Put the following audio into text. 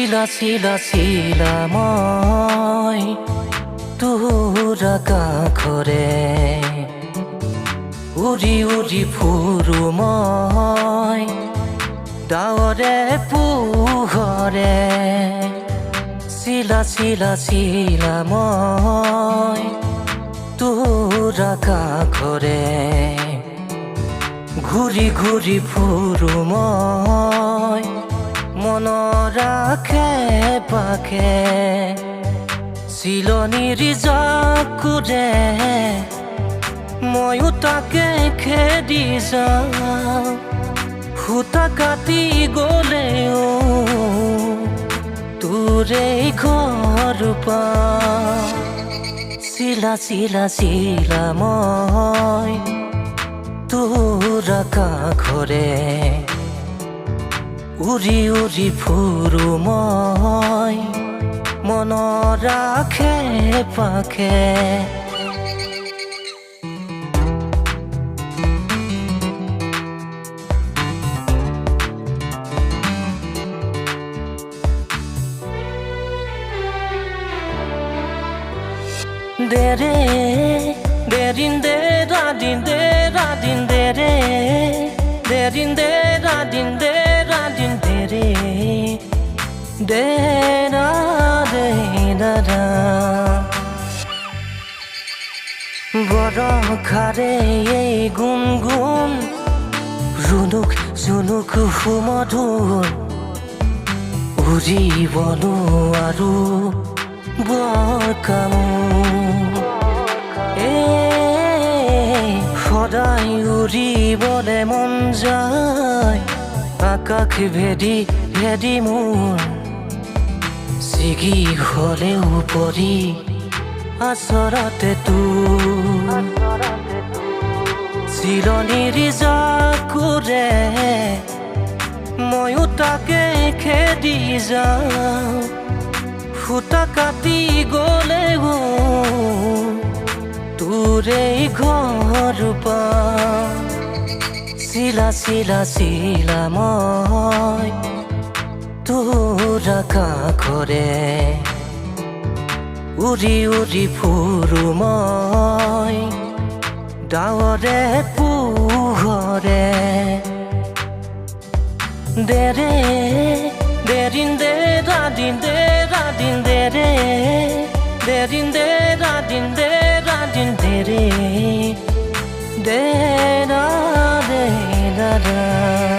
চিলা মই তোৰ কাষৰে উৰি উৰি ফুৰো মই ডাৱৰে পোহৰে চিলা মই তোৰ কাষৰে ঘূৰি ঘূৰি ফুৰো মই মনৰ আশে পাশে চিলনীৰ জাকুৰে ময়ো তাকে খেদি যাওঁ সূতা কাটি গ'লেও তোৰে ঘৰ পাওঁ চিলা মই তোৰ কাষৰে উৰি উৰি ফুৰো মই মনৰ আশে পাশে Dere, derin de radin de radin dere, derin de radin de radin dere, de da. Boro khare gun runuk humadun, uri bolu aru bakamu. সদায় উৰিবলে মন যায় আকাশ ভেদি মোৰ ছিগি হলেও পৰি আচৰতে তোৰ চিলনীৰ জাকুৰে ময়ো তাকে খেদি যাওঁ সূতা কাটি গ'লেও তোৰে ঘৰ পাওঁ চিলা মই তোৰ কাষৰে উৰি উৰি ফুৰো মই ডাৱৰে পোহৰে derin de radin de radin dere derin de radin de radin dere de da